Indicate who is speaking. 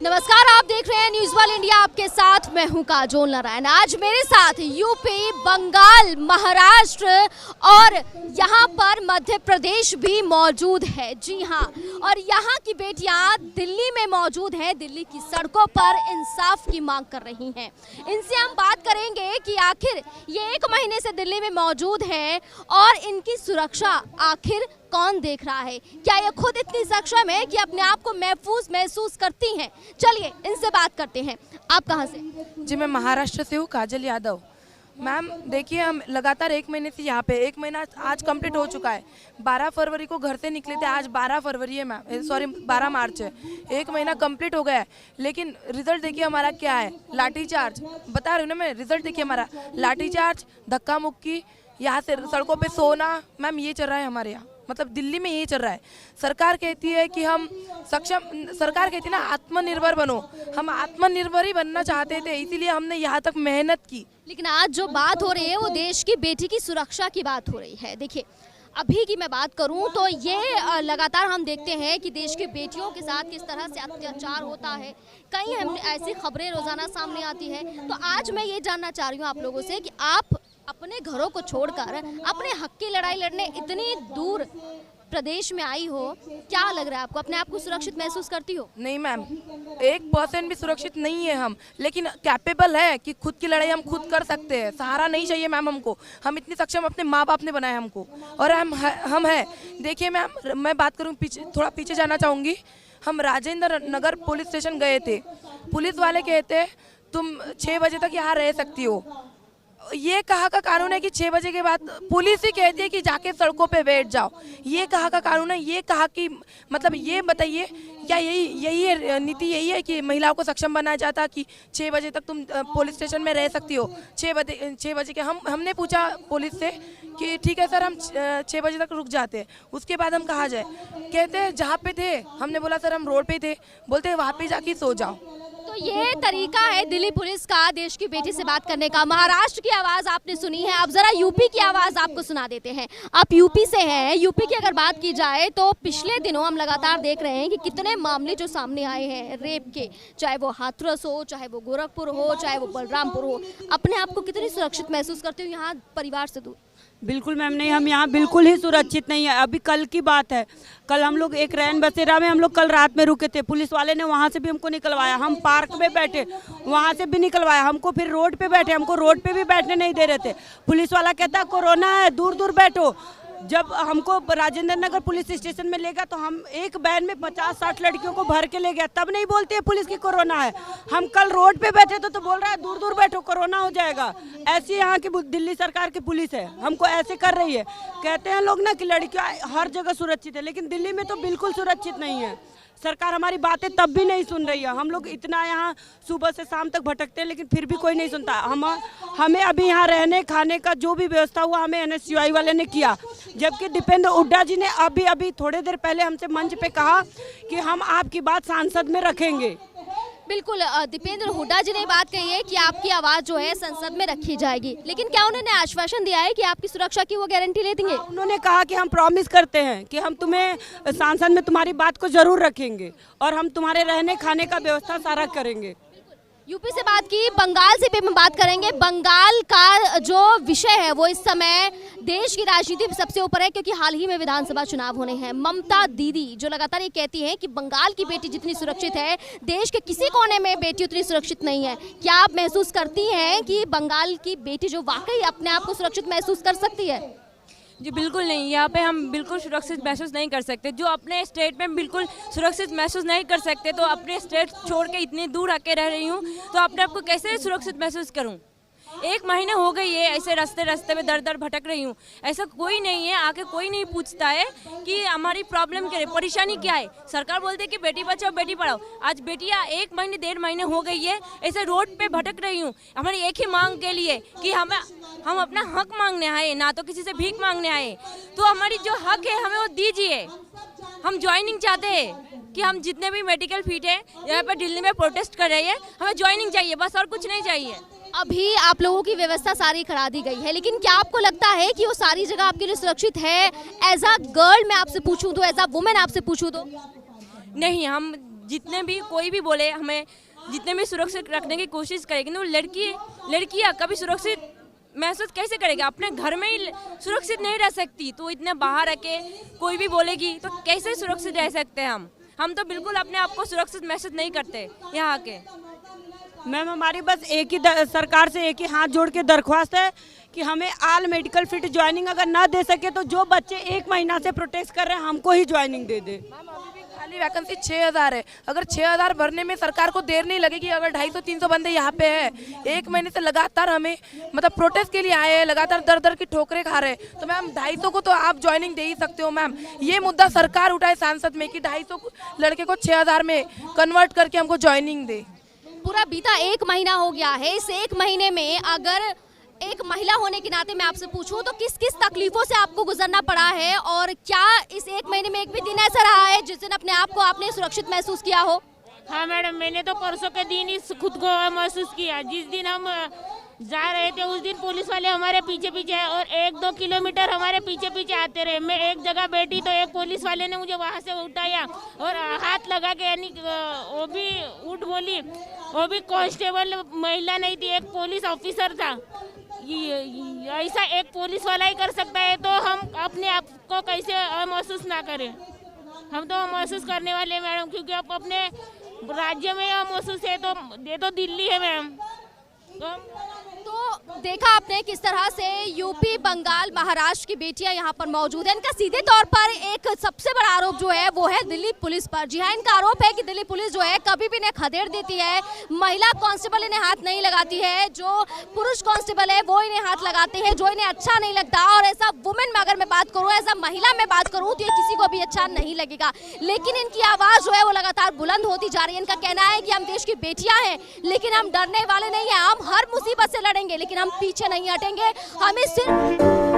Speaker 1: नमस्कार, आप देख रहे हैं न्यूज़ वाल इंडिया। आपके साथ मैं हूं काजोल नारायण। आज मेरे साथ यूपी, बंगाल, महाराष्ट्र और यहां पर मध्य प्रदेश भी मौजूद है। जी हां, और यहां की बेटियां दिल्ली में मौजूद हैं। दिल्ली की सड़कों पर इंसाफ की मांग कर रही हैं। इनसे हम बात करेंगे कि आखिर ये 1 महीने से दिल्ली में मौजूद हैं और इनकी सुरक्षा आखिर कौन देख रहा है। क्या ये खुद इतनी सक्षम है कि अपने आप को महफूज महसूस करती हैं? चलिए इनसे बात करते हैं। आप कहाँ से?
Speaker 2: जी, मैं महाराष्ट्र से हूँ, काजल यादव। मैम देखिए, हम लगातार 1 महीने से यहाँ पे, 1 महीना आज कंप्लीट हो चुका है। 12 फरवरी को घर से निकले थे, आज 12 फरवरी है मैम, सॉरी 12 मार्च है। 1 महीना कंप्लीट हो गया है, लेकिन रिजल्ट देखिए हमारा क्या है। लाठीचार्ज, बता रही हूँ ना मैं, रिजल्ट देखिए हमारा लाठीचार्ज, धक्का मुक्की, यहाँ से सड़कों पे सोना। मैम ये चल रहा है हमारे यहाँ, मतलब दिल्ली में यही चल रहा है। सरकार कहती है कि हम सक्षम, सरकार कहती है ना आत्मनिर्भर बनो। हम आत्मनिर्भर ही बनना चाहते थे, इसीलिए हमने यहाँ तक मेहनत की।
Speaker 1: लेकिन आज जो बात हो रही है वो देश की बेटी की सुरक्षा की बात हो रही है। देखिए, अभी की मैं बात करूं तो ये लगातार हम देखते हैं कि देश की बेटियों के साथ किस तरह से अत्याचार होता है। कई हम ऐसी खबरें रोजाना सामने आती है। तो आज मैं ये जानना चाह रही हूँ आप लोगों से कि आप अपने घरों को छोड़कर अपने हक की लड़ाई लड़ने इतनी दूर प्रदेश में आई हो, क्या लग रहा है आपको? अपने आप को सुरक्षित महसूस करती हो?
Speaker 2: नहीं मैम, 1% भी सुरक्षित नहीं है हम, लेकिन कैपेबल है कि खुद की लड़ाई हम खुद कर सकते हैं। सहारा नहीं चाहिए मैम हमको। हम इतनी सक्षम अपने माँ बाप ने बनाया हमको, और हम हैं। देखिए मैम, मैं बात करूँ थोड़ा पीछे जाना चाहूँगी। हम राजेंद्र नगर पुलिस स्टेशन गए थे। पुलिस वाले कहते तुम 6 बजे तक यहाँ रह सकती हो। ये कहाँ का कानून है कि 6 बजे के बाद पुलिस ही कहती है कि जाके सड़कों पे बैठ जाओ? ये कहाँ का कानून है? ये कहाँ की, मतलब ये बताइए, क्या यही नीति यही है कि महिलाओं को सक्षम बनाया जाता कि 6 बजे तक तुम पुलिस स्टेशन में रह सकती हो? 6 बजे के हमने पूछा पुलिस से कि ठीक है सर, हम 6 बजे तक रुक जाते हैं। उसके बाद हम कहाँ जाए? कहते हैं जहाँ पे थे। हमने बोला सर हम रोड पे थे। बोलते हैं वहाँ पे जाके सो जाओ।
Speaker 1: तो ये तरीका है दिल्ली पुलिस का देश की बेटी से बात करने का। महाराष्ट्र की आवाज़ आपने सुनी है, अब जरा यूपी की आवाज़ आपको सुना देते हैं। आप यूपी से हैं। यूपी की अगर बात की जाए तो पिछले दिनों हम लगातार देख रहे हैं कि कितने मामले जो सामने आए हैं रेप के, चाहे वो हाथरस हो, चाहे वो गोरखपुर हो, चाहे वो बलरामपुर हो। अपने आप को कितनी सुरक्षित महसूस करते हो यहाँ परिवार से दूर?
Speaker 3: बिल्कुल मैम, नहीं, हम यहाँ बिल्कुल ही सुरक्षित नहीं है। अभी कल की बात है, कल हम लोग एक रैन बसेरा में हम लोग कल रात में रुके थे। पुलिस वाले ने वहाँ से भी हमको निकलवाया। हम पार्क में बैठे, वहाँ से भी निकलवाया हमको। फिर रोड पे बैठे, हमको रोड पे भी बैठने नहीं दे रहे थे। पुलिस वाला कहता कोरोना है, दूर दूर बैठो। जब हमको राजेंद्र नगर पुलिस स्टेशन में ले गया तो हम एक वैन में 50-60 लड़कियों को भर के ले गया, तब नहीं बोलती है पुलिस की कोरोना है। हम कल रोड पे बैठे तो बोल रहा है दूर दूर बैठो, कोरोना हो जाएगा। ऐसी यहाँ की दिल्ली सरकार की पुलिस है, हमको ऐसे कर रही है। कहते हैं लोग ना कि लड़कियाँ हर जगह सुरक्षित है, लेकिन दिल्ली में तो बिल्कुल सुरक्षित नहीं है। सरकार हमारी बातें तब भी नहीं सुन रही है। हम लोग इतना यहाँ सुबह से शाम तक भटकते हैं, लेकिन फिर भी कोई नहीं सुनता। हमें अभी यहाँ रहने खाने का जो भी व्यवस्था हुआ हमें NSUI वाले ने किया, जबकि दीपेंद्र हुड्डा जी ने अभी थोड़े देर पहले हमसे मंच पे कहा कि हम आपकी बात सांसद में रखेंगे।
Speaker 1: बिल्कुल, दीपेंद्र हुड्डा जी ने बात कही है कि आपकी आवाज़ जो है संसद में रखी जाएगी, लेकिन क्या उन्होंने आश्वासन दिया है कि आपकी सुरक्षा की वो गारंटी ले देंगे?
Speaker 3: उन्होंने कहा कि हम प्रॉमिस करते हैं कि हम तुम्हें सांसद में तुम्हारी बात को जरूर रखेंगे और हम तुम्हारे रहने खाने का व्यवस्था सारा करेंगे।
Speaker 1: यूपी से बात की, बंगाल से भी हम बात करेंगे। बंगाल का जो विषय है वो इस समय देश की राजनीति में सबसे ऊपर है, क्योंकि हाल ही में विधानसभा चुनाव होने हैं। ममता दीदी जो लगातार ये कहती हैं कि बंगाल की बेटी जितनी सुरक्षित है, देश के किसी कोने में बेटी उतनी सुरक्षित नहीं है। क्या आप महसूस करती हैं कि बंगाल की बेटी जो वाकई अपने आप को सुरक्षित महसूस कर सकती है?
Speaker 4: जी बिल्कुल नहीं, यहाँ पे हम बिल्कुल सुरक्षित महसूस नहीं कर सकते। जो अपने स्टेट में बिल्कुल सुरक्षित महसूस नहीं कर सकते, तो अपने स्टेट छोड़ के इतनी दूर आके रह रही हूँ, तो अपने आप को कैसे सुरक्षित महसूस करूँ? 1 महीने हो गई है ऐसे रास्ते में दर दर भटक रही हूँ। ऐसा कोई नहीं है, आके कोई नहीं पूछता है कि हमारी प्रॉब्लम क्या है, परेशानी क्या है। सरकार बोलती है कि बेटी बचाओ बेटी पढ़ाओ। आज बेटियाँ 1 महीने 1.5 महीने हो गई है ऐसे रोड पे भटक रही हूँ, हमारी एक ही मांग के लिए कि हम अपना हक मांगने आए, ना तो किसी से भीख मांगने आए। तो हमारी जो हक है हमें वो दीजिए। हम ज्वाइनिंग चाहते हैं कि हम जितने भी मेडिकल फील्ड है यहाँ पर दिल्ली में प्रोटेस्ट कर रहे हैं, हमें ज्वाइनिंग चाहिए, बस और कुछ नहीं चाहिए।
Speaker 1: अभी आप लोगों की व्यवस्था सारी करा दी गई है, लेकिन क्या आपको लगता है कि वो सारी जगह आपके लिए सुरक्षित है? एज अ गर्ल मैं आपसे पूछूं तो, एज अ वुमेन आपसे पूछूं तो?
Speaker 4: नहीं, हम जितने भी कोई भी बोले हमें, जितने भी सुरक्षित रखने की कोशिश करेगी ना, वो लड़कियाँ कभी सुरक्षित महसूस कैसे करेगी? अपने घर में ही सुरक्षित नहीं रह सकती, तो इतने बाहर आके कोई भी बोलेगी तो कैसे सुरक्षित रह सकते हैं हम तो बिल्कुल अपने आप को सुरक्षित महसूस नहीं करते यहाँ आके।
Speaker 3: मैम हमारी बस एक ही सरकार से एक ही हाथ जोड़ के दरख्वास्त है कि हमें ऑल मेडिकल फिट ज्वाइनिंग अगर ना दे सके तो जो बच्चे 1 महीना से प्रोटेस्ट कर रहे हैं हमको ही ज्वाइनिंग दे दे।
Speaker 2: मैम अभी भी खाली वैकेंसी 6000 है। अगर 6000 भरने में सरकार को देर नहीं लगेगी, अगर 250-300 बंदे यहाँ पे है, 1 महीने से लगातार हमें मतलब प्रोटेस्ट के लिए आए हैं, लगातार दर दर की ठोकरें खा रहे हैं, तो मैम 250 को तो आप ज्वाइनिंग दे ही सकते हो। मैम ये मुद्दा सरकार उठाए सांसद में कि 250 लड़के को 6000 में कन्वर्ट करके हमको ज्वाइनिंग दे।
Speaker 1: पूरा बीता 1 महीना हो गया है। इस 1 महीने में अगर एक महिला होने के नाते मैं आपसे पूछूं तो किस किस तकलीफों से आपको गुजरना पड़ा है, और क्या इस 1 महीने में एक भी दिन ऐसा रहा है जिस दिन अपने आप को आपने सुरक्षित महसूस किया हो?
Speaker 5: हाँ मैडम, मैंने तो परसों के दिन इस खुद को महसूस किया। जिस दिन हम जा रहे थे उस दिन पुलिस वाले हमारे पीछे पीछे है और 1-2 किलोमीटर हमारे पीछे पीछे आते रहे। मैं एक जगह बैठी तो एक पुलिस वाले ने मुझे वहाँ से उठाया और हाथ लगा के, यानी वो भी उठ बोली, वो भी कांस्टेबल महिला नहीं थी, एक पुलिस ऑफिसर था। ऐसा एक पुलिस वाला ही कर सकता है, तो हम अपने आप को कैसे महसूस ना करें? हम तो महसूस करने वाले हैं मैडम, क्योंकि आप अपने राज्य में महसूस है तो ये तो दिल्ली है मैडम।
Speaker 1: तो देखा आपने किस तरह से यूपी, बंगाल, महाराष्ट्र की बेटियां यहाँ पर मौजूद हैं। इनका सीधे तौर पर एक सबसे बड़ा आरोप जो है वो है दिल्ली पुलिस पर। जी हाँ, इनका आरोप है कि दिल्ली पुलिस जो है कभी भी इन्हें खदेड़ देती है, महिला कांस्टेबल इन्हें हाथ नहीं लगाती है, जो पुरुष कांस्टेबल है वो इन्हें हाथ लगाते हैं, जो इन्हें अच्छा नहीं लगता। और ऐसा वुमेन में अगर मैं बात करूँ, ऐसा महिला में बात करूँ तो ये किसी को भी अच्छा नहीं लगेगा। लेकिन इनकी आवाज़ जो है वो लगातार बुलंद होती जा रही है। इनका कहना है कि हम देश की बेटियाँ हैं लेकिन हम डरने वाले नहीं हैं, हम हर मुसीबत से लड़ेंगे लेकिन हम पीछे नहीं हटेंगे। हमें सिर्फ